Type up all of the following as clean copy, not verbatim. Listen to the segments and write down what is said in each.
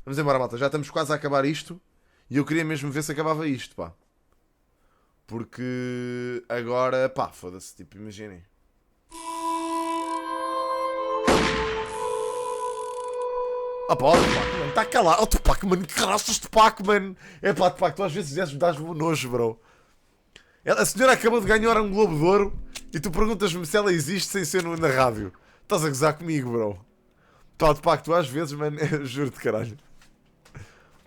Vamos embora, malta. Já estamos quase a acabar isto. E eu queria mesmo ver se acabava isto, pá. Porque agora, pá, foda-se, tipo, imaginem. Ah pá, olha, Tupac, mano, está calado. Oh, Tupac, mano, que raças, Tupac, mano. É pá, Tupac, tu às vezes dás-me nojo, bro. A senhora acabou de ganhar um Globo de Ouro e tu perguntas-me se ela existe sem ser na rádio. Estás a gozar comigo, bro. Pá, Tupac, tu às vezes, mano, juro-te, caralho.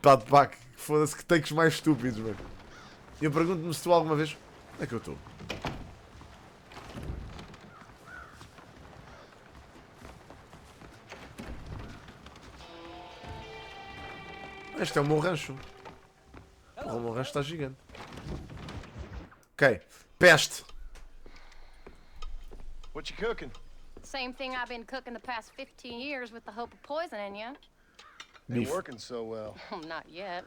Pá, Tupac, foda-se que takes mais estúpidos, mano. E eu pergunto-me se tu alguma vez... Onde é que eu estou? Este é o meu rancho. O meu rancho está gigante. Ok. Peste. What you cooking? Same thing I've been cooking the past 15 years with the hope of poisoning you. Ain't Beef. working so well. Not yet.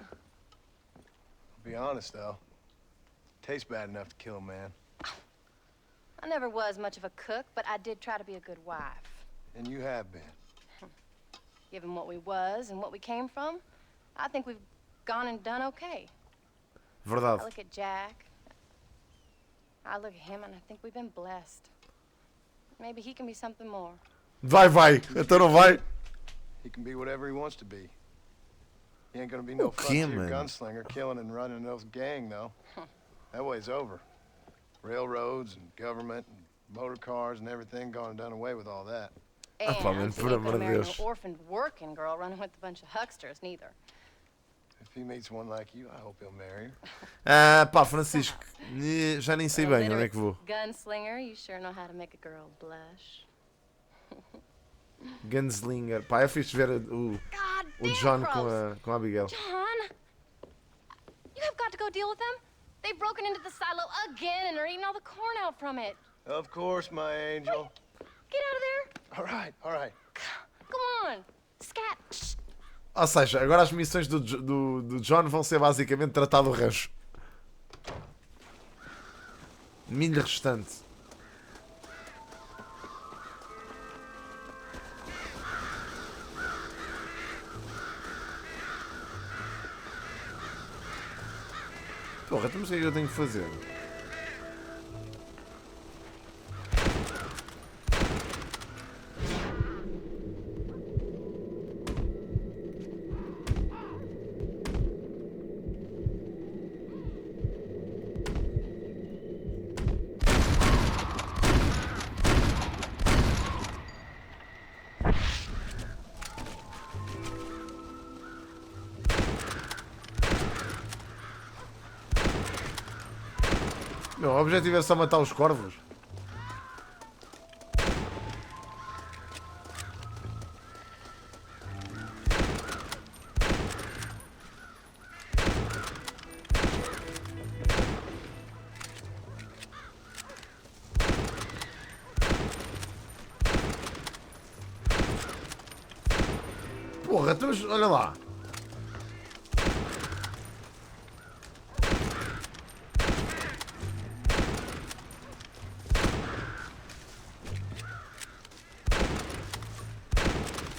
Be honest though. Tastes bad enough to kill a man. I never was much of a cook, but I did try to be a good wife. And you have been. Given what we was and what we came from, I think we've gone and done okay. I Verdade. look at Jack. I look at him and I think we've been blessed. Maybe he can be something more. Vai. Então não vai. He can be whatever he wants to be. He ain't gonna be no Okay, frontier man. gunslinger killing and running those gang though. That way's over. Railroads and government and motor cars and everything gone and done away with all that. And pá, man, he por ain't amor gonna de marry no Deus. orphaned working girl running with a bunch of hucksters, neither. If he meets one like you, I hope he'll marry her. Ah, pá, Francisco. Já nem sei A bem onde é que vou. gunslinger, you sure know how to make a girl blush. Gunslinger. Pá, eu fiz ver o John com a Abigail. John, you have got to go deal with them. They've broken into the silo again and are eating all the corn out from it. Of course, my angel. Get out of there. All right. Come on. Scat. Shh. Ou seja, agora as missões do John vão ser basicamente tratar do rancho. Milho restante. Porra, então mas o que é que eu tenho que fazer? Meu, o objetivo é só matar os corvos. Porra, então, olha lá.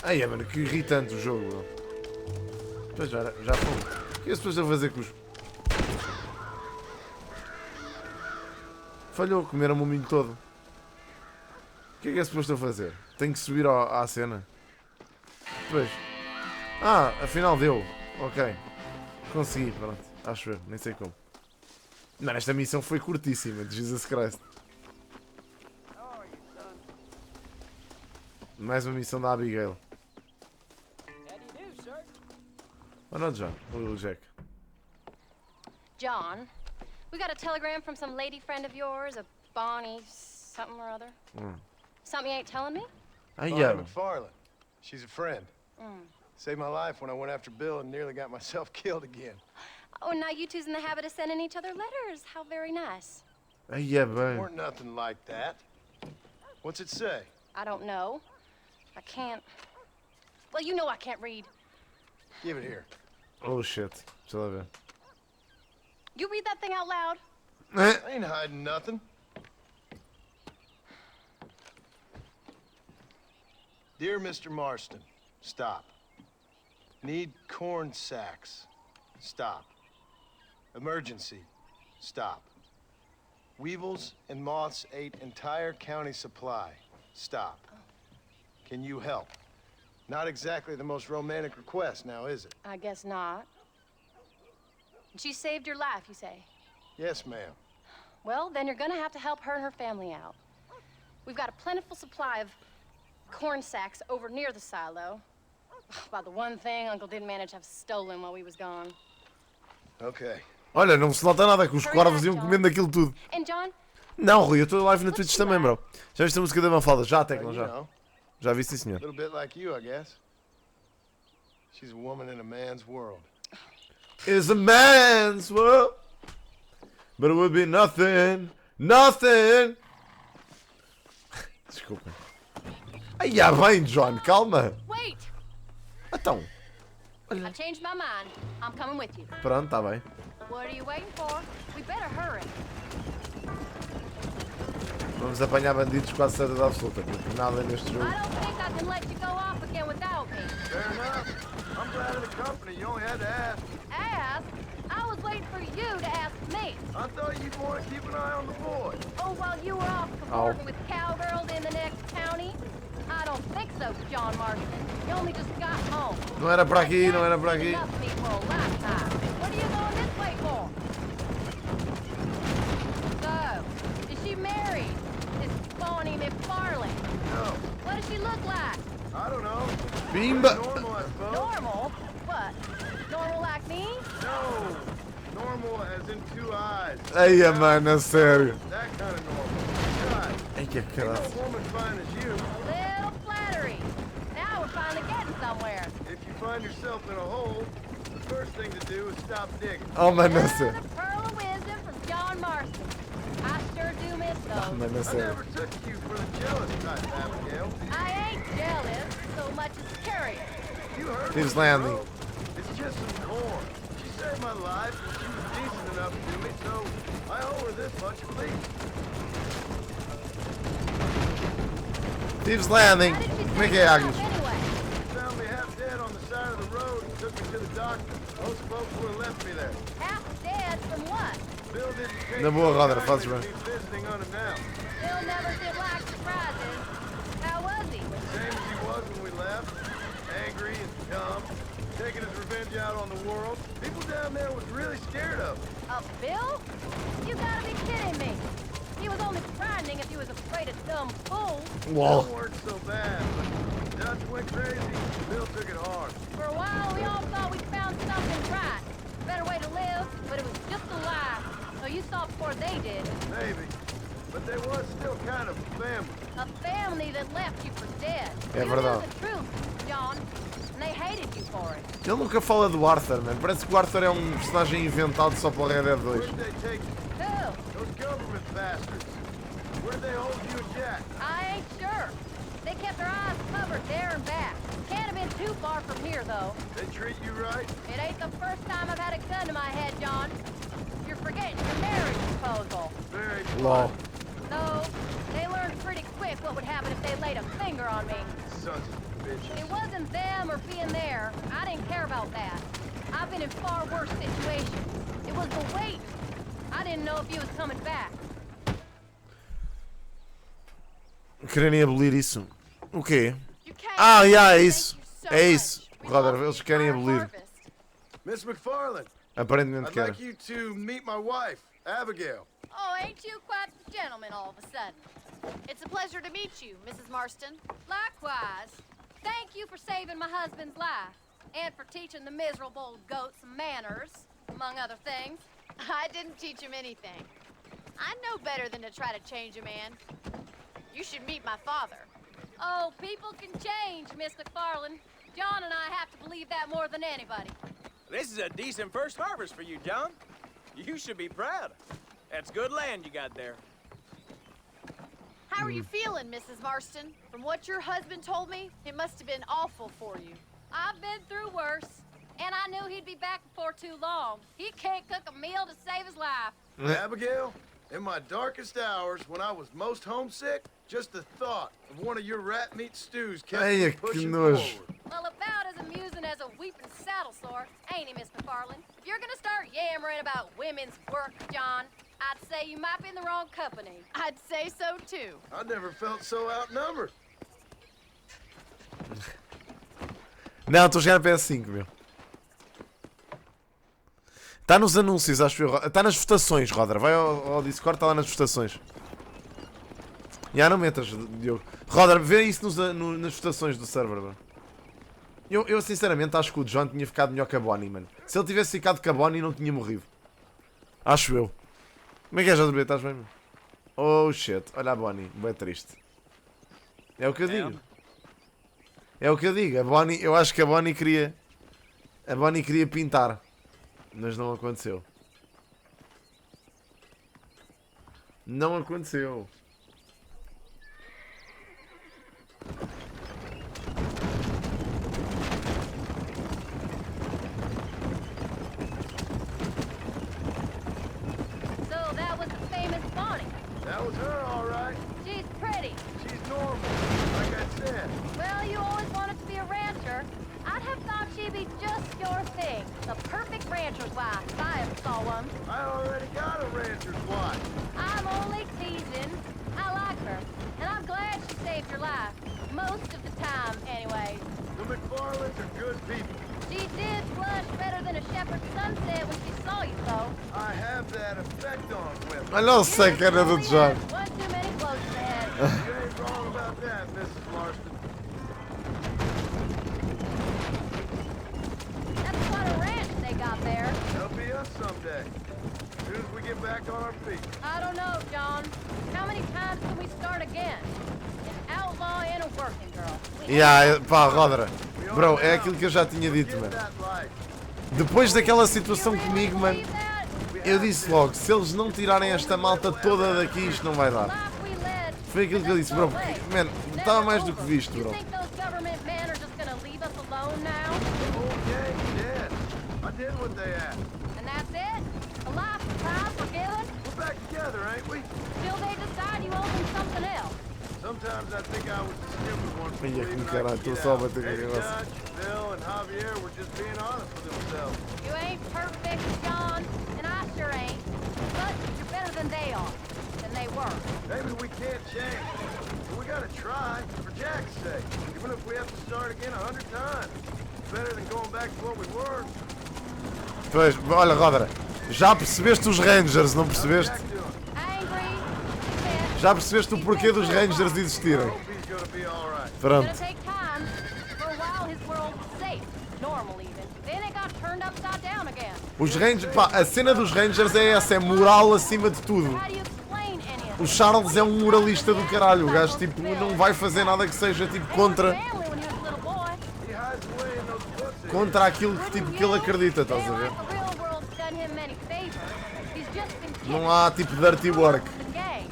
Ai, mano, que irritante o jogo, bro. Pois já fomos. O que é suposto eu fazer com os... Falhou, comeram-me o milho todo. O que é suposto eu fazer? Tenho que subir à cena. Pois. Ah, afinal deu. Ok. Consegui, pronto. Acho eu, nem sei como. Mano, esta missão foi curtíssima, de Jesus Christ. Mais uma missão da Abigail. Oh, not John. O Jack. John, we got a telegram from some lady friend of yours, a Bonnie something or other. Something you ain't telling me? Ai, Bonnie yeah. McFarlane. She's a friend. Saved my life when I went after Bill and nearly got myself killed again. Oh, and now you two's in the habit of sending each other letters. How very nice. Ai, yeah, bem. Weren't nothing like that. What's it say? I don't know. I can't. Well, you know I can't read. Give it here. Oh, shit. Deixa lá ver. You read that thing out loud? I ain't hiding nothing. Dear Mr. Marston, stop. Need corn sacks. Stop. Emergency. Stop. Weevils and moths ate entire county supply. Stop. Can you help? Not exactly the most romantic request now, is it? I guess not. She saved your life, you say? Yes, ma'am. Well, then you're gonna have to help her and her family out. We've got a plentiful supply of corn sacks over near the silo. About the one thing Uncle didn't manage to have stolen while we was gone. Okay. Olha, não se nota nada que os corvos iam comendo aquilo tudo. And John? Não, Rui, eu estou live na Twitch também, bro. Já viste a música da Mafalda? Já, Tecla, You já. know, Já vi, sim, senhor. a little bit like you, I guess. She's a woman in a man's world. It's a man's world, but it would be nothing, nothing. Desculpa. Ai, já bem, John, calma. Wait! Então, I changed my mind. I'm coming with you. pronto, tá bem. What are you waiting for? We better hurry. Vamos apanhar bandidos com a certeza absoluta, porque nada neste jogo. I don't think I can let you go off again without me. Fair enough. I'm glad of the company. You only had to ask. Ask? I was waiting for you to ask me. I thought you'd want to keep an eye on the boy. Oh, while you were off cavorting with cowgirls in the next county? I don't think so, John Marston. You only just got home. Não era por aqui, não era por aqui. Enough for me for a lifetime. What are you going this way for? So, is she married? This Bonnie McFarlane? No, What does she look like? I don't know. Bimba! Normal, I suppose. Normal? What? Normal like me? No. Normal as in 2 eyes. Ai, mano, a sério. That kind of normal. God, Ai, que ain't caralho. no woman fine as you. A little flattery. Now we're finally getting somewhere. If you find yourself in a hole, the first thing to do is stop digging. Oh, mano, a Another sério. pearl of wisdom from John Marston. I sure do miss those. Mano, a I sério. never took you for the jealous type, Abigail. I ain't jealous so much as curious. You heard Steve's me, landing. bro. It's just some corn. She saved my life, and she was decent enough to me, so I owe her this much at least. Steve's Landing. How did she Como é save que é, her Agnes? life anyway? She found me half dead on the side of the road and took me to the doctor. Those folks would have left me there. Half dead from what? Bill didn't take Na boa, so Roder, kindly fazes to bem. me visiting unannounced. Bill never did like surprises. How was he? Same as he was when we left. Angry and dumb. Taking his revenge out on the world. People down there was really scared of him. A Bill? You gotta be kidding me. He was only frightening if he was afraid of dumb fools. Whoa. Bill weren't so bad, but Dutch went crazy. Bill took it hard. For a while, we all thought we'd found something right. Better way to live, but it was just a lie. So you saw before they did. Maybe. But there was still kind of family. A family that left you for dead. É You verdade. knew the truth, John. And they hated you for it. Ele nunca fala do Arthur, mano. Parece que o Arthur é um personagem inventado só para o Red Dead 2. Where'd they take you? Who? Those government bastards. Where'd they hold you and Jack? I ain't sure. They kept their eyes covered there and back. Can't have been too far from here, though. They treat you right? It ain't the first time I've had a gun to my head, John. You're forgetting your marriage proposal. Very Lol. No, they learned pretty quick what would happen if they laid a finger on me. sons of bitches. It wasn't them or being there. I didn't care about that. I've been in far worse situations. It was the wait. I didn't know if you was coming back. Querem abolir isso. O quê? You came. Ah, yeah, é Thank isso. you so É isso. much. We Roder, lost eles the querem entire abolir. harvest. Miss McFarland, Aparentemente I'd querem. like you to meet my wife, Abigail. Oh, ain't you quite the gentleman all of a sudden? It's a pleasure to meet you, Mrs. Marston. Likewise. Thank you for saving my husband's life. And for teaching the miserable goat some manners, among other things. I didn't teach him anything. I know better than to try to change a man. You should meet my father. Oh, people can change, Miss McFarland. John and I have to believe that more than anybody. This is a decent first harvest for you, John. You should be proud. That's good land you got there. How are you feeling, Mrs. Marston? From what your husband told me, it must have been awful for you. I've been through worse, and I knew he'd be back before too long. He can't cook a meal to save his life. Abigail, in my darkest hours, when I was most homesick, just the thought of one of your rat meat stews kept Ai, me que pushing nojo. forward. Well, about as amusing as a weeping saddle sore, ain't he, Miss McFarland? If you're gonna start yammering about women's work, John, I'd say you might be in the wrong company. I'd say so too. I never felt so outnumbered. Não, estou a chegar na PS5, meu. Está nos anúncios, acho eu. Está nas votações, Rodra. Vai ao Discord, está lá nas votações. Já não metas, Diogo. Rodra, vê isso nas votações do server, bro. Eu sinceramente acho que o John tinha ficado melhor que a Bonnie, mano. Se ele tivesse ficado com a Bonnie, não tinha morrido. Acho eu. Como é que é, JB? Estás bem, mano? Oh shit, olha a Bonnie, bem triste. É o que eu digo. É o que eu digo. A Bonnie, eu acho que a Bonnie queria. A Bonnie queria pintar. Mas não aconteceu. Não aconteceu. So that was the famous Bonnie. That was her, all right. She's pretty. She's normal, like I said. Well, you always wanted to be a rancher. I'd have thought she'd be just your thing. The perfect rancher's wife, if I ever saw one. I already got a rancher's wife. I'm only teasing. I like her, and I'm glad she saved your life. Most of the time, anyway. The McFarlands are good people. She did blush better than a shepherd's sunset when she saw you, though. I have that effect on women. Olha o sacana do John. One too many blows to the head. You ain't wrong about that, Mrs. Marston. That's quite a ranch they got there. That'll be us someday. As soon as we get back on our feet. I don't know, John. How many times can we start again? An outlaw and a working girl. Yeah, pá, Rodra. Bro, é aquilo que eu já tinha dito, Get mano. that life. Depois daquela situação comigo, mano, eu disse logo, se eles não tirarem esta malta toda daqui, isto não vai dar. Foi aquilo que eu disse, bro. Mano, estava mais do que visto, bro. Oh, yeah, you did. I did what they asked. And that's it? A life prize forgiven? We're back together, ain't we? Till they decide you owe them something else. Sometimes I think I was the stupid one for Olha que believing I caralho, could estou get só a out. bater com Maybe a cabeça. Dutch, Bill, and Javier were just being honest with themselves. You ain't perfect, John, and I sure ain't. But you're better than they are. Than they were. Maybe we can't change, but we gotta try, for Jack's sake. Even if we have to start again 100 times. It's better than going back to what we were. Pois, olha, Rodra, já percebeste os Rangers, não percebeste? Jack doing? Angry, pissed. Já percebeste o porquê dos Rangers existirem? Hope he's gonna be all right. Pronto. Gonna take time. For a while his world was safe. Normal even. Then it got turned upside down again. Os Rangers, pá, a cena dos Rangers é essa, é moral acima de tudo. How do you explain any of O it? Charles é um moralista do caralho, o gajo tipo não vai fazer nada que seja tipo contra, Family when he was a little boy. He hides away in those woods. contra aquilo que, tipo, que ele acredita, estás a ver? Like the real world's done him many favors. He's just been Não há tipo dirty work. the gang.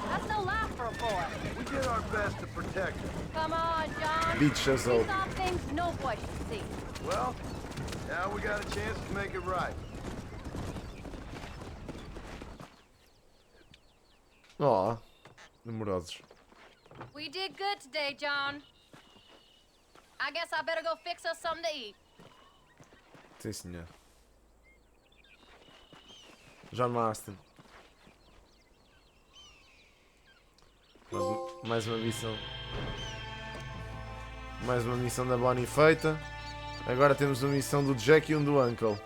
That's no life for a boy. We did our best to protect him. Come on, John. Beecher'S We out. saw things no boy should see. Well, now we got a chance to make it right. Oh, namorados. We did good today, John. I guess I better go fix us something to eat. Sim, senhor. John Marston. Mais uma missão. Mais uma missão da Bonnie feita. Agora temos uma missão do Jack e um do Uncle.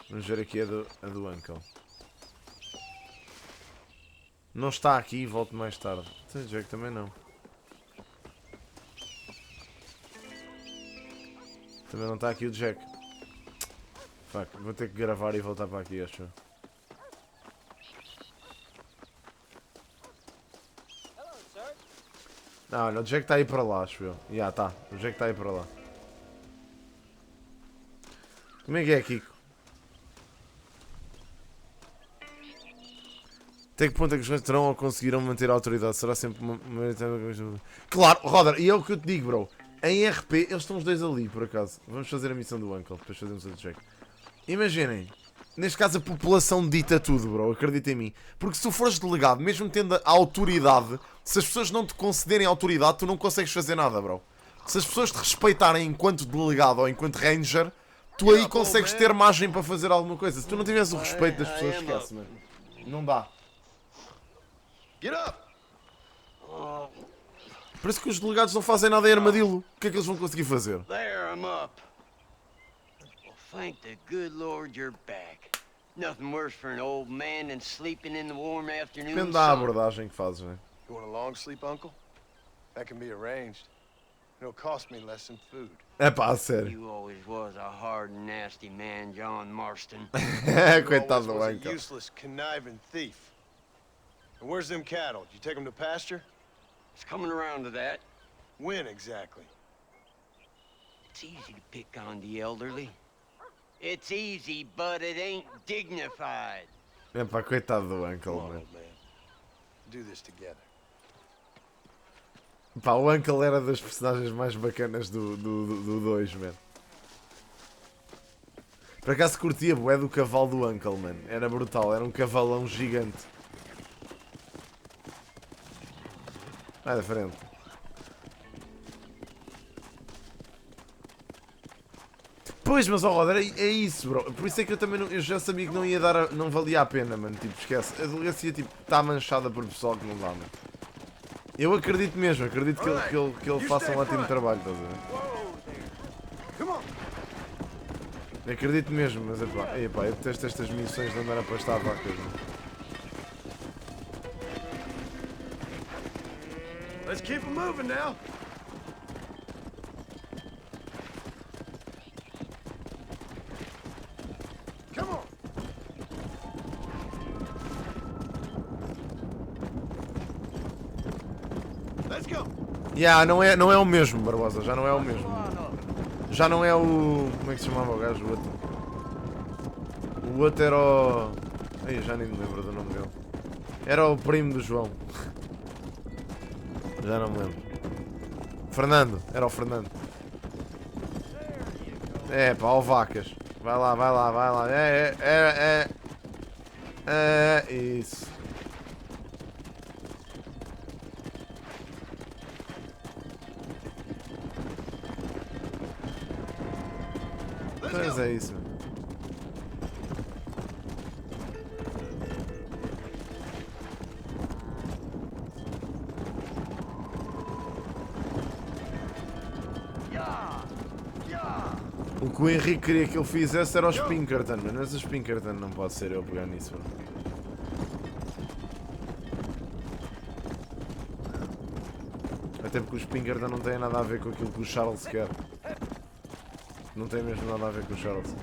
Vamos ver aqui a do Uncle. Não está aqui, volto mais tarde. O Jack também não. Também não está aqui o Jack. Fuck, vou ter que gravar e voltar para aqui, acho eu. Não, olha, o Jack está aí para lá, acho eu. Já, tá. O Jack está aí para lá. Como é que é, Kiko? Até que ponto é que os gajos terão ou conseguirão manter a autoridade? Será sempre uma... Claro, Roder, e é o que eu te digo, bro. Em RP, eles estão os dois ali, por acaso. Vamos fazer a missão do Uncle, depois fazemos a do Jack. Imaginem, neste caso a população dita tudo, bro, acredita em mim. Porque se tu fores delegado, mesmo tendo a autoridade, se as pessoas não te concederem autoridade, tu não consegues fazer nada, bro. Se as pessoas te respeitarem enquanto delegado ou enquanto ranger, tu aí consegues ter margem para fazer alguma coisa. Se tu não tiveres o respeito das pessoas, esquece, mano. Não dá. Get up! Por isso que os delegados não fazem nada em armadilho. O que é que eles vão conseguir fazer? There, I'm up. Well, thank the good Lord you're back. Nothing worse for an old man than sleeping in the warm afternoon Depende da sun. abordagem que fazes, né? You want a long sleep, Uncle? That can be arranged. It'll cost me less than food. É pá, a sério. You always was a hard and nasty man, John Marston. You Coitado always do was a Uncle. useless, conniving thief. And where's them cattle? Did you take them to pasture? It's coming around to that. When exactly? It's easy to pick on the elderly. It's easy, but it ain't dignified. É pá, coitado do Uncle, Come on, mano. old man. Do this together. Pá, o Uncle era das personagens mais bacanas do 2, mano. Por acaso curtia bué do cavalo do Uncle, mano. Era brutal, era um cavalão gigante. Vai da frente. Pois, mas ó Roder, é isso, bro. Por isso é que eu também eu já sabia que não ia dar, não valia a pena, mano. Tipo, esquece. A delegacia, tipo, está manchada por pessoal que não dá, mano. Eu acredito mesmo, acredito que ele faça um ótimo trabalho, estás a ver? Acredito mesmo, mas epá, eu detesto estas missões de andar a pastar vacas, mano. Let's keep them moving now. Come on. Let's go. Yeah, não é o mesmo, Barbosa, já não é o mesmo. Já não é o... Como é que se chamava o gajo? O outro. O outro era o... Ai, já nem me lembro do nome dele. Era o primo do João. Já não me lembro. Fernando, era o Fernando. É pá, ó vacas. Vai lá, vai lá, vai lá. Isso. Mas é isso. O que o Henrique queria que ele fizesse era os Pinkerton, mas os Pinkerton não pode ser eu pegar nisso, mano. Até porque os Pinkerton não têm nada a ver com aquilo que o Charles quer. Não tem mesmo nada a ver com o Charles.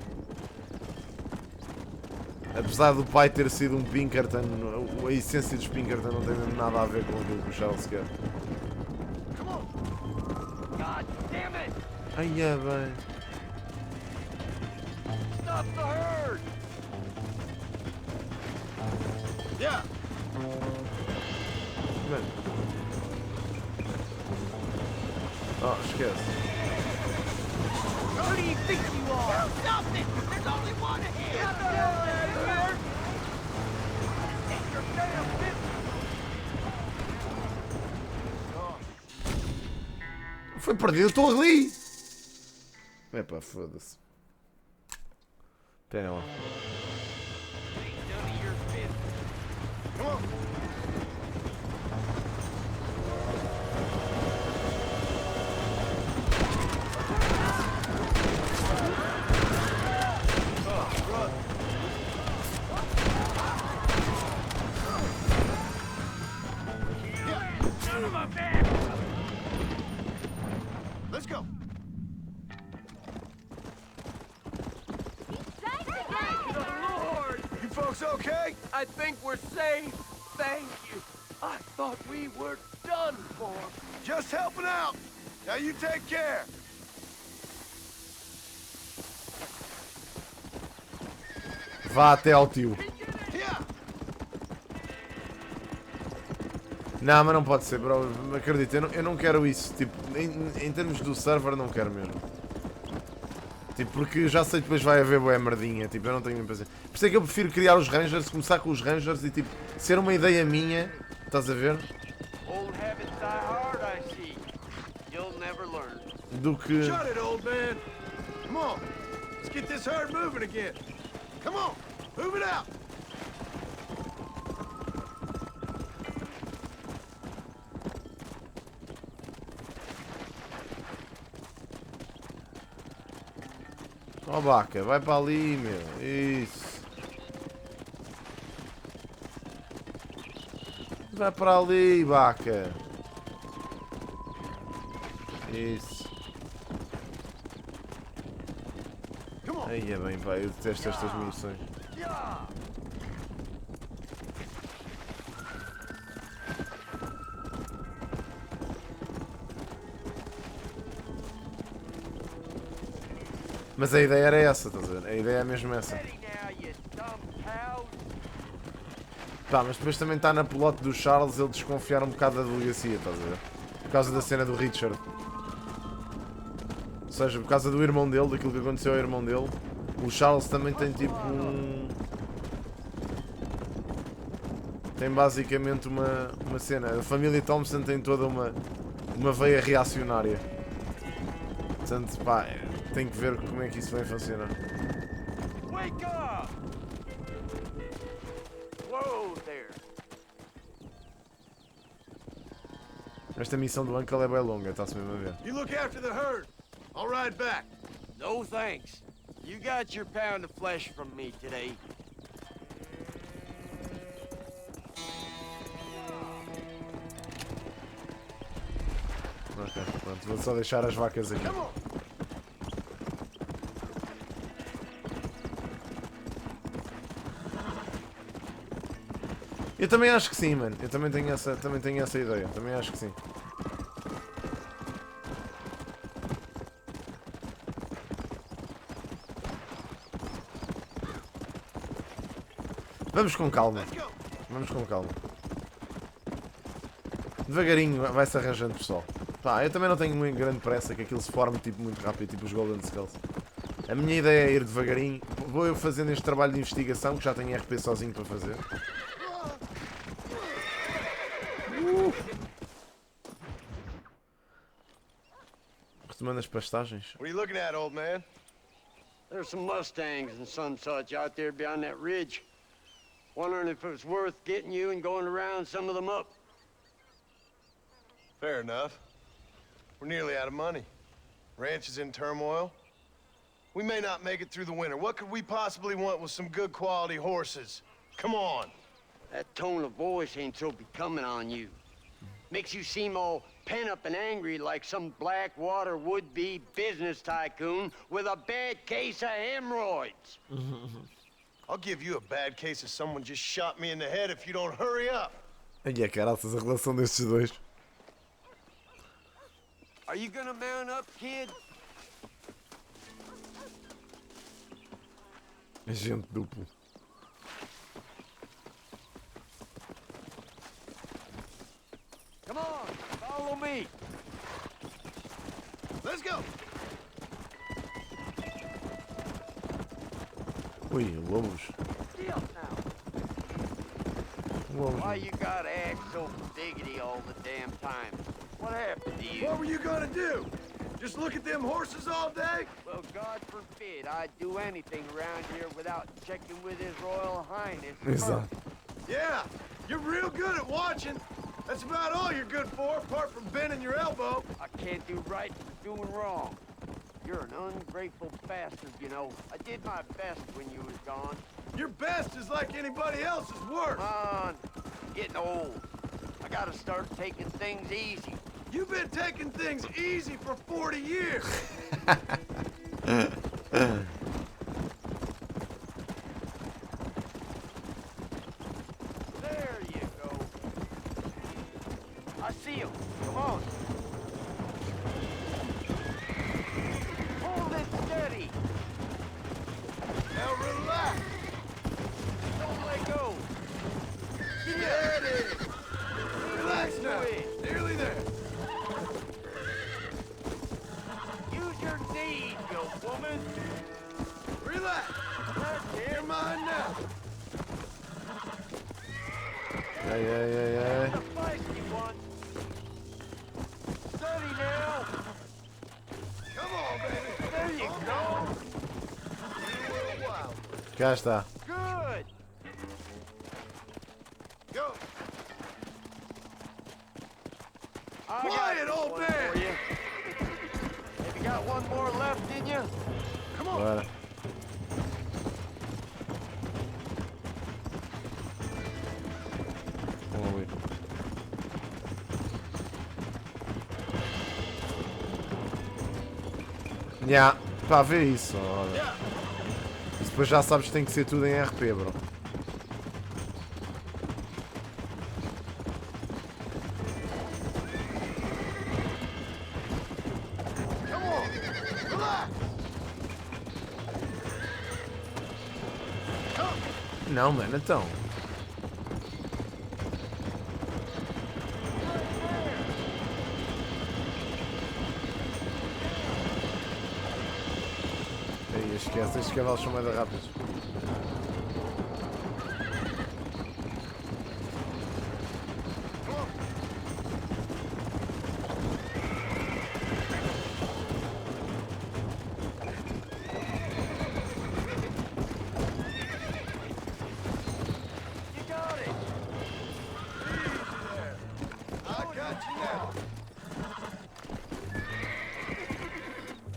Apesar do pai ter sido um Pinkerton, a essência dos Pinkerton não tem mesmo nada a ver com aquilo que o Charles quer. Ai, é bem. Stop the herd! Yeah. Mano. Oh, esquece. Who do you think you are? Do something! There's only one ahead! Get the hell out of here! Take your damn business! Foi perdido, estou ali! Epá, foda-se. Pera lá. None of your business. Come on. Let's go. Lord! You folks okay? I think we're safe. Thank you. I thought we were done for. Just helping out. Now you take care. Vá até ao tio. Yeah. Não, mas não pode ser, bro. Acredita, eu não quero isso. Tipo, em termos do server, não quero mesmo. Tipo, porque já sei que depois vai haver boa merdinha. Tipo, eu não tenho nem paciência. Por isso é que eu prefiro criar os Rangers, começar com os Rangers e tipo, ser uma ideia minha. Estás a ver? Old habits die hard, I see. You'll never learn. do que... Shut it, old man. Come on. Let's get this herd moving again. Come on. Move it out. Ó, vaca, vai para ali, meu. Isso. Vai para ali, vaca. Isso. Aí é bem, pá, eu detesto estas missões. Mas a ideia era essa, estás a ver? A ideia é mesmo essa. Pá, mas depois também está na pelote do Charles ele desconfiar um bocado da delegacia, estás a ver? Por causa da cena do Richard. Ou seja, por causa do irmão dele, daquilo que aconteceu ao irmão dele, o Charles também tem tipo um... Tem basicamente uma cena. A família Thompson tem toda uma veia reacionária. Portanto, pá, tem que ver como é que isso vai funcionar. Wake up! Whoa there! Esta missão do Uncle é bem longa, está-se mesmo a ver. You look after the herd. I'll ride back. No thanks. You got your pound of flesh from me today. Ok, pronto, vou só deixar as vacas aqui. Come on. Eu também acho que sim, mano. Eu também tenho essa ideia. Também acho que sim. Vamos com calma. Vamos com calma. Devagarinho vai-se arranjando, pessoal. Pá, eu também não tenho muito grande pressa que aquilo se forme tipo, muito rápido, tipo os Golden Skulls. A minha ideia é ir devagarinho. Vou eu fazendo este trabalho de investigação, que já tenho RP sozinho para fazer. Retomando as pastagens. What are you looking at, old man? There's some Mustangs and some such out there beyond that ridge. Wondering if it was worth getting you and going around some of them up. Fair enough. We're nearly out of money. Ranch is in turmoil. We may not make it through the winter. What could we possibly want with some good quality horses? Come on. That tone of voice ain't so becoming on you. Makes you seem all pent up and angry like some Blackwater would-be business tycoon with a bad case of hemorrhoids. I'll give you a bad case of someone just shot me in the head if you don't hurry up. Ai, é caraças, a relação destes dois. Are you gonna mount up, kid? Agente duplo. Come on, follow me. Let's go. Ui, lobos. Still now. Lobos. Why you gotta act so diggity all the damn time? What happened to you? What were you gonna do? Just look at them horses all day? Well, God forbid I'd do anything around here without checking with His Royal Highness. Exato. Yeah, you're real good at watching. That's about all you're good for, apart from bending your elbow. I can't do right for doing wrong. You're an ungrateful bastard, you know. I did my best when you was gone. Your best is like anybody else's worst. Come on, I'm getting old. I gotta start taking things easy. You've been taking things easy for 40 years. There you go. I see him. Come on. Hold it steady. Now relax. Don't let go. There it is. Relax now. Nearly there. Use your knees, you woman. Relax. You're mine now. Ai, ai, ai, ai. The feisty one. Steady now. Cá está. Good. Go. I Quiet, got old one man. for you. Have you got one more left in you? Come on. Bora. Vamos ali. Ya, pá, vê isso. Olha. Isso depois já sabes que tem que ser tudo em RP, bro. Come on. Relax. Não, mano, então. Aí, esquece, estes cavalos são mais rápidos. You got it. I got you now.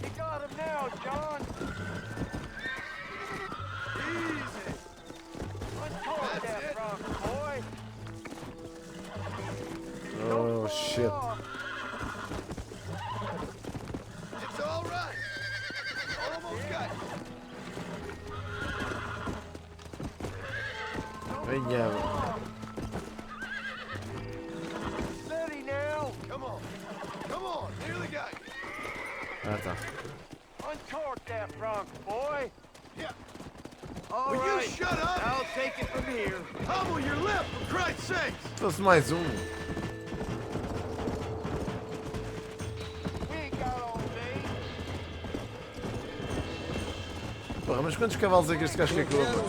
You got him now, John. Easy. Untoward That's that it. frog, boy. Oh, shit. It's all right. Almost got you. Venha, bro. Steady now. Come on. Come on. Nearly got you. Ah, tá. Untoward that frog, boy. Yeah. All Will right. you shut up? I'll take it from here. Humble your lip, for Christ's sakes. Trouxe mais um. We ain't got all day. Porra, mas quantos cavalos é que este gajo quer que eu abra?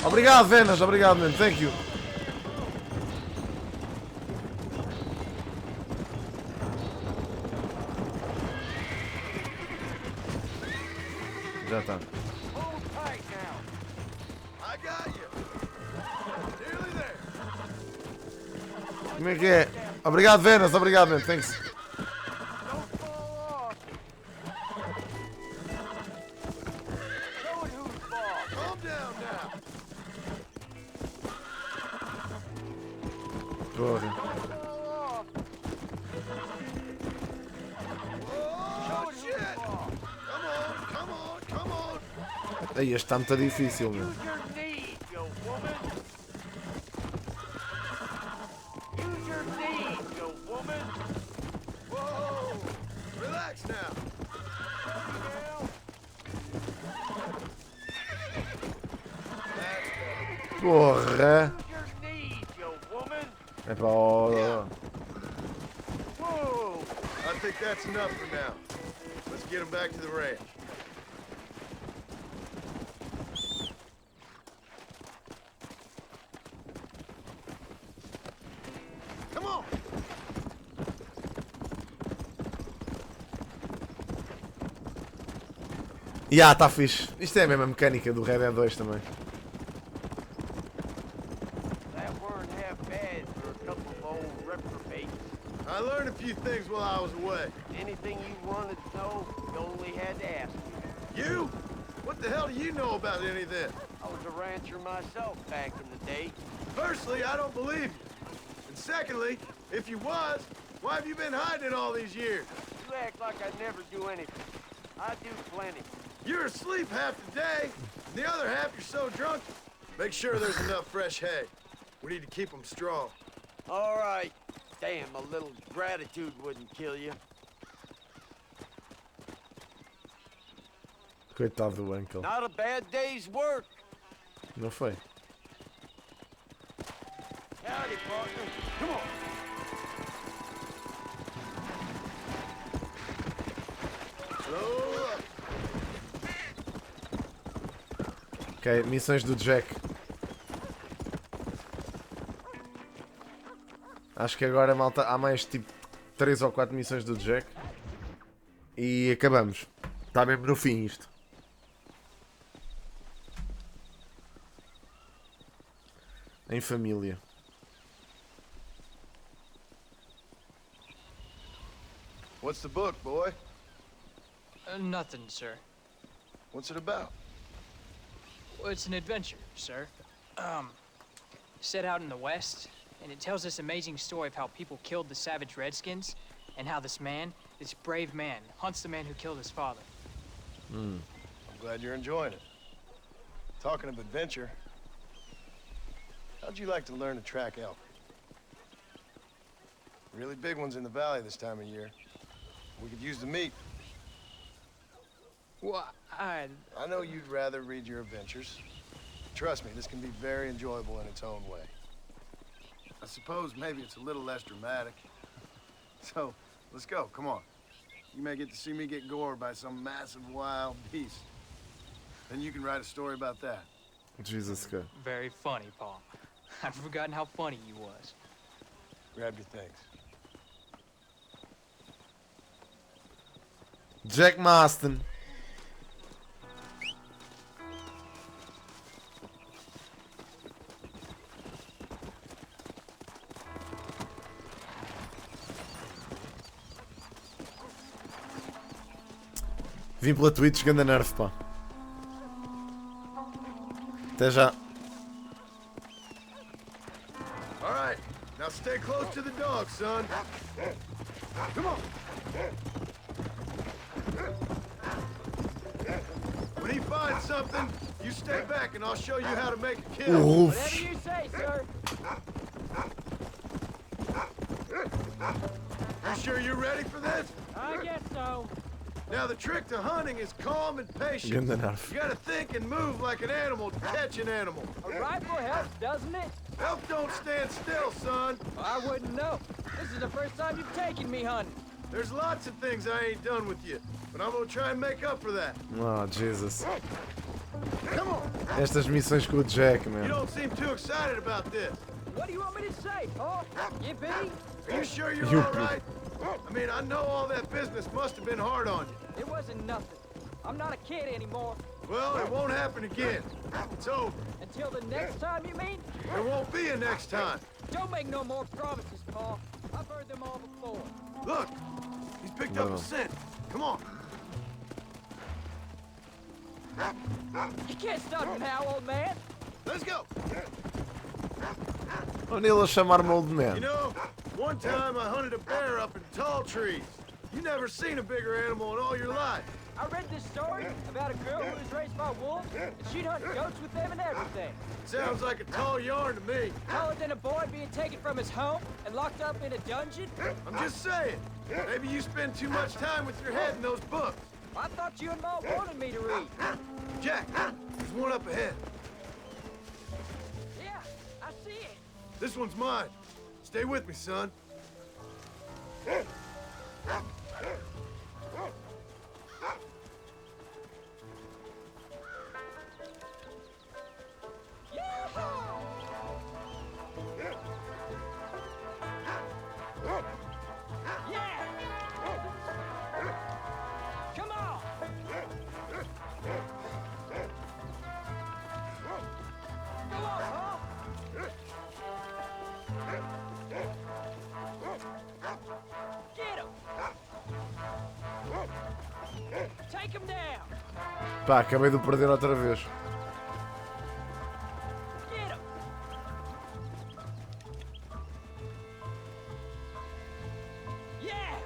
Obrigado, Venas, obrigado, man. Thank you. Já está. Hold tight now. I got you. Nearly there. Como é que é? Obrigado, Venas, obrigado, man. Thanks. Don't fall off. Show it who's boss. Calm down now. Porra. Don't fall off. Oh, Show it who's shit. boss. Come on, come on. Aí, este está muito difícil, meu. Use your knees, you woman. Use your knees, you woman. Whoa. Relax now. Now, That's better. Porra. use your knees, you woman. É para o... Whoa. I think that's enough for now. Let's get him back to the ranch. Come on. Ya, está fixe. Isto é a mesma mecânica do Red Dead 2 também. That weren't half bad for a couple of old reprobates. I learned a few things while I was away. Anything you wanted to know, you only had to ask. You? What the hell do you know about any of this? I was a rancher myself back in the day. Firstly, I don't believe you. And secondly, if you was, why have you been hiding it all these years? You act like I never do anything. I do plenty. You're asleep half the day, and the other half you're so drunk. Make sure there's enough fresh hay. We need to keep them strong. All right. Damn, a little gratitude wouldn't kill you. Coitado do Uncle. Not a bad day's work. Não foi? Howdy, partner. Come on. Slow up. Ok, missões do Jack. Acho que agora, malta, há mais tipo 3 ou 4 missões do Jack. E acabamos. Está mesmo no fim isto. Em família. What's the book, boy? Nothing, sir. What's it about? Well, it's an adventure, sir. Set out in the West, and it tells this amazing story of how people killed the savage Redskins, and how this man, this brave man, hunts the man who killed his father. I'm glad you're enjoying it. Talking of adventure, how'd you like to learn to track elk? Really big ones in the valley this time of year. We could use the meat. Well, I know you'd rather read your adventures. Trust me, this can be very enjoyable in its own way. I suppose maybe it's a little less dramatic. So, let's go, come on. You may get to see me get gored by some massive wild beast. Then you can write a story about that. Jesus Christ. very funny, Paul. I'd forgotten how funny you was. Grab your things. Jack Marston. Vim pela Twitch, ganda nerf, pá. Até já. All right, now stay close to the dog, son. Come on. When he finds something, you stay back and I'll show you how to make a kill. Oof. Whatever you say, sir. You sure you're ready for this? I guess so. Now the trick to hunting is calm and patient. Ganda nerf. You gotta think and move like an animal to catch an animal. A rifle helps, doesn't it? Elk don't stand still, son. I wouldn't know. This is the first time you've taken me hunting. There's lots of things I ain't done with you, but I'm gonna try and make up for that. Oh, Jesus. Come on. Estas missões com o Jack, You man. don't seem too excited about this. What do you want me to say, Paul? Yippee? Are you sure you're You- all right? I mean, I know all that business must have been hard on you. It wasn't nothing. I'm not a kid anymore. Well, it won't happen again. It's over. Until the next time, you mean? There won't be a next time. Don't make no more promises, Paul. I've heard them all before. Look, he's picked up No. a scent. Come on. You can't stop me now, old man. Let's go. Olha ele a chamar-me old You man. know, one time I hunted a bear up in tall trees. You never seen a bigger animal in all your life. I read this story about a girl who was raised by wolves, and she'd hunt goats with them and everything. Sounds like a tall yarn to me. Taller than a boy being taken from his home and locked up in a dungeon. I'm just saying. Maybe you spend too much time with your head in those books. I thought you and Ma wanted me to read. Jack, there's one up ahead. Yeah, I see it. This one's mine. Stay with me, son. Yeah! Come on! Go on, Paul! Get him! Take him down! Pá, acabei de o perder outra vez. Get him! Yeah!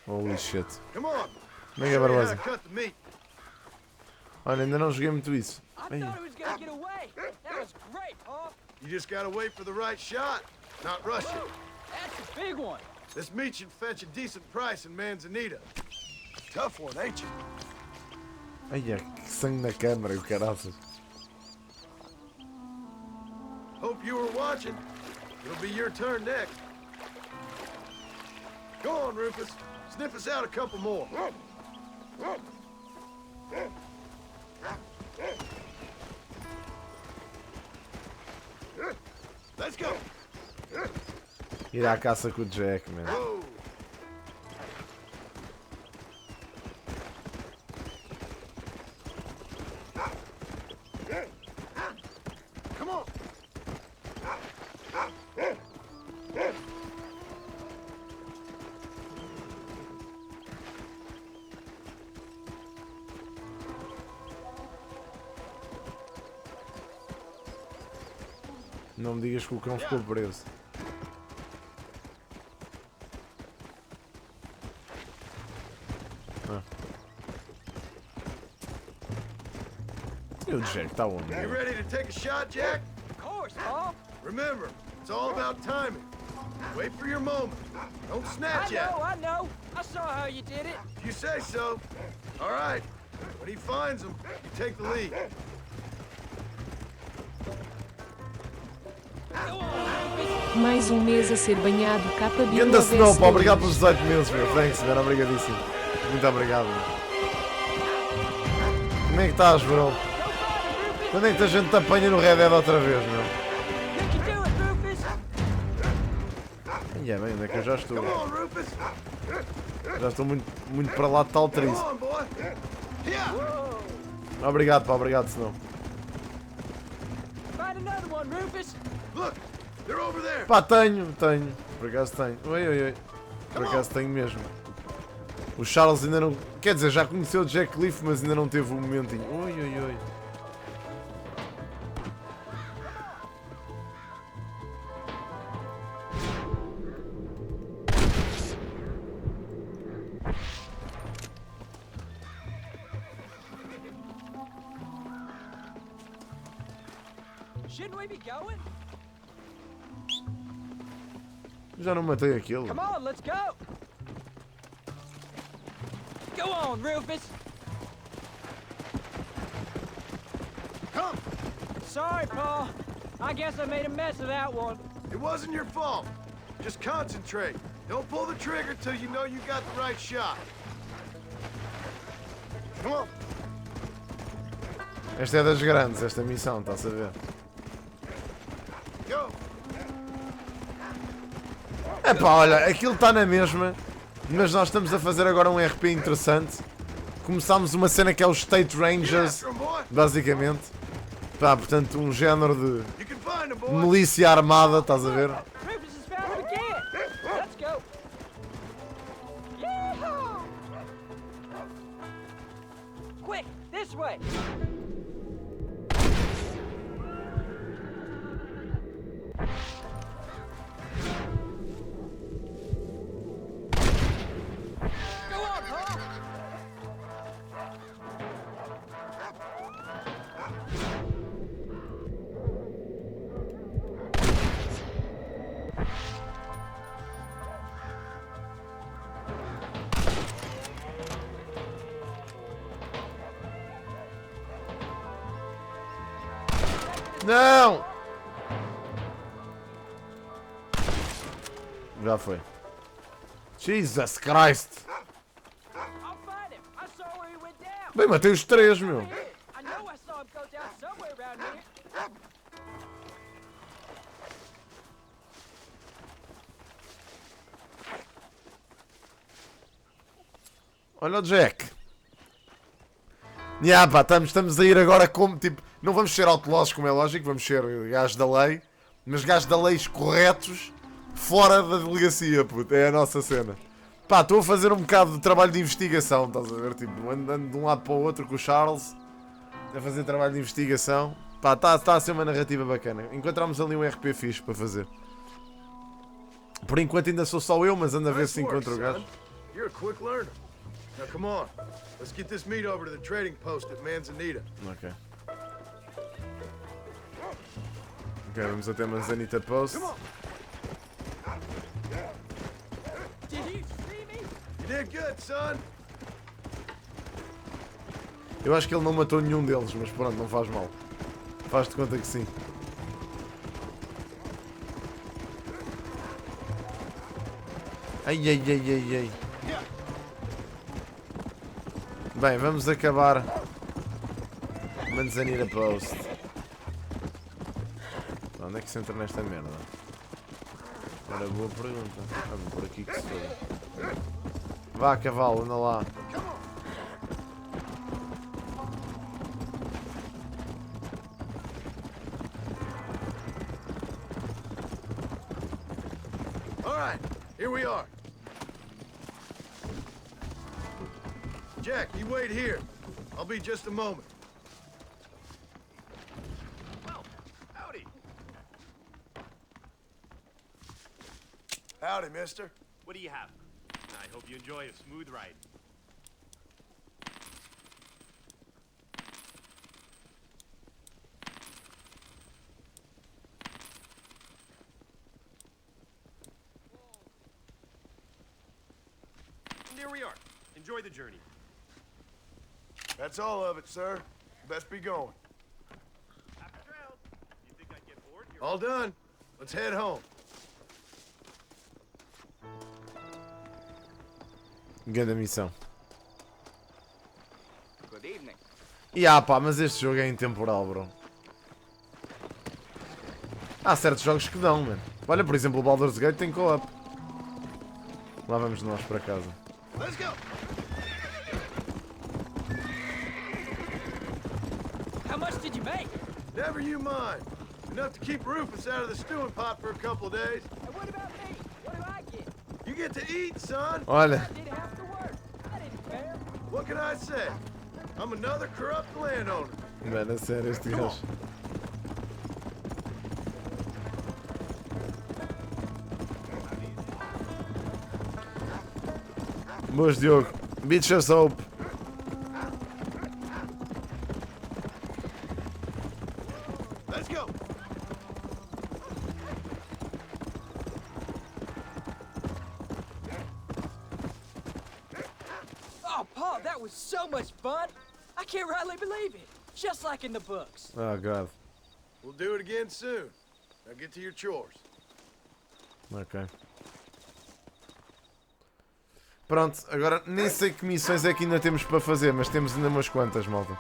Holy shit. Come on. Mega Show you how barbosa. to cut the meat. Olha, ainda não joguei muito isso. I Ai. thought he was gonna get away! That was great, Paul! You just gotta wait for the right shot, not rush it. That's a big one! This meat should fetch a decent price in Manzanita. Tough one, ain't you? Ai, que sangue na câmara, o caraças. Hope you were watching. It'll be your turn next. Go on, Rufus. Sniff us out a couple more. Let's go. Ir à caça com o Jack, man. Whoa. Come on. Não me digas que o cão ficou preso. E o Jack está onde? You ready to take a shot, Jack? Of course, Pa. Remember, it's all about timing. Wait for your moment. Don't snatch at it. I know. I saw how you did it. If you say so. All right. When he finds him, you take the lead. Mais um mês a ser banhado, capa de Ganda Snow, pá, obrigado pelos 18 meses, meu. Thanks, man. Obrigadíssimo. Muito obrigado, meu. Como é que estás, bro? Quando é que a gente te apanha no Red Dead outra vez, meu? E é bem, onde é que eu já estou? Come on, Rufus. Já estou muito para lá de tal Come triz. on, boy. Yeah. Obrigado, pá, obrigado, Snow. Find another one, Rufus. Look, they're over there. Pá, tenho. Por acaso tenho. Oi. Por acaso tenho mesmo. O Charles ainda não... Quer dizer, já conheceu o Jack Cliff, mas ainda não teve o momentinho. Oi. Shouldn't we be going? Já não matei aquele. Come on, let's go. Go on, Rufus. Come. Sorry, Pa. I guess I made a mess of that one. It wasn't your fault. Just concentrate. Don't pull the trigger till you know you got the right shot. Come on. Esta é das grandes, esta missão, estás a ver? Go. Epá, olha, aquilo está na mesma, mas nós estamos a fazer agora um RP interessante. Começámos uma cena que é os State Get Rangers, after him, boy. basicamente. Pá, portanto, um género de You can find him, boy. milícia armada, estás a ver? Rufus has found him again. Let's go. Yeehaw! Quick, this way. Go on, Pa. Não! Já foi. Jesus Christ! I'll find him. I saw where he went down. Bem, matei os três, meu. I know I saw him go down somewhere around here. Olha o Jack. Pá, estamos a ir agora como, tipo, não vamos ser outlaws, como é lógico, vamos ser gajos da lei, mas gajos da lei corretos, fora da delegacia, puto, é a nossa cena. Pá, estou a fazer um bocado de trabalho de investigação, estás a ver, tipo, andando de um lado para o outro com o Charles, a fazer trabalho de investigação. Pá, está a ser uma narrativa bacana. Encontramos ali um RP fixe para fazer. Por enquanto ainda sou só eu, mas ando a ver se Nice work, encontro o gajo. son. You're a quick learner. Now come on. Let's get this meat over to the trading post at Manzanita. Ok. Ok, vamos até Manzanita Post. Come on. Did you see me? You did good, son. Eu acho que ele não matou nenhum deles, mas pronto, não faz mal. Faz de conta que sim. Ai, ai, ai, ai, ai. Bem, vamos acabar. Manzanita Post. Onde é que se entra nesta merda? Agora boa pergunta. Vamos por aqui que se for. Vá, cavalo, anda lá. All right, here we are. Jack, you wait here. I'll be just a moment. Well, howdy. Howdy, mister. What do you have? I hope you enjoy a smooth ride. And there we are. Enjoy the journey. That's all of it, sir. Best be going. Happy trails. You think I'd get bored? All done. Let's head home. Grande missão. Good evening. E pá, mas este jogo é intemporal, bro. Há certos jogos que dão, mano. Olha, por exemplo, o Baldur's Gate tem co-op. Lá vamos nós para casa. Let's go. How much did you make? Never you mind. Enough to keep Rufus out of the stewing pot for a couple of days. And what about me? What do I get? You get to eat, son. Olha. I did have to work. That isn't fair. What can I say? I'm another corrupt landowner. Mano, a sério, este gajo. Boas, Diogo. Beecher'S Hope. Let's go. Oh, Paul, that was so much fun. I can't rightly believe it. Just like in the books. Oh, God. We'll do it again soon. Now get to your chores. Ok. Pronto, agora nem sei que missões é que ainda temos para fazer, mas temos ainda umas quantas, malta.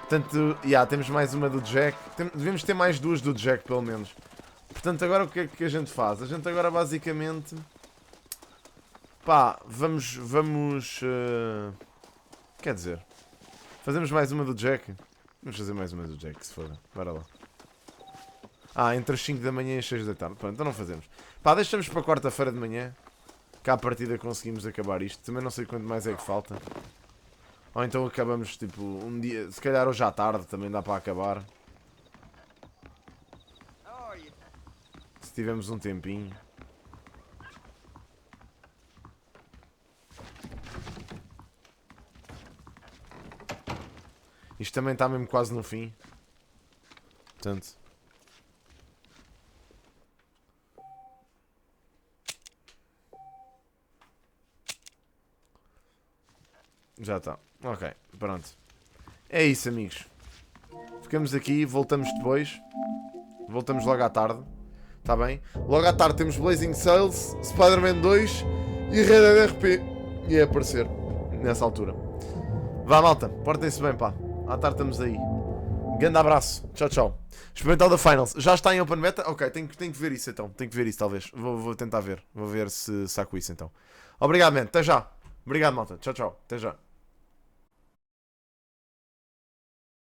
Portanto, temos mais uma do Jack. Devemos ter mais duas do Jack, pelo menos. Portanto, agora o que é que a gente faz? A gente agora basicamente... Pá, vamos... Quer dizer... Fazemos mais uma do Jack? Vamos fazer mais uma do Jack, se for. Bora lá. Entre as 5 da manhã e as 6 da tarde. Pronto, então não fazemos. Pá, deixamos para quarta-feira de manhã. Cá à partida conseguimos acabar isto. Também não sei quanto mais é que falta. Ou então acabamos tipo um dia. Se calhar hoje à tarde também dá para acabar. Se tivermos um tempinho. Isto também está mesmo quase no fim. Portanto. Já está. Ok, pronto. É isso, amigos. Ficamos aqui, voltamos depois. Voltamos logo à tarde. Está bem? Logo à tarde temos Blazing Sails, Spider-Man 2 e Red Dead RP. E é aparecer nessa altura. Vá, malta. Portem-se bem, pá. À tarde estamos aí. Grande abraço. Tchau, tchau. Experimental da Finals. Já está em Open Beta? Ok, tenho que ver isso então. Tenho que ver isso, talvez. Vou tentar ver. Vou ver se saco isso então. Obrigado, man. Até já. Obrigado, malta. Tchau, tchau. Até já.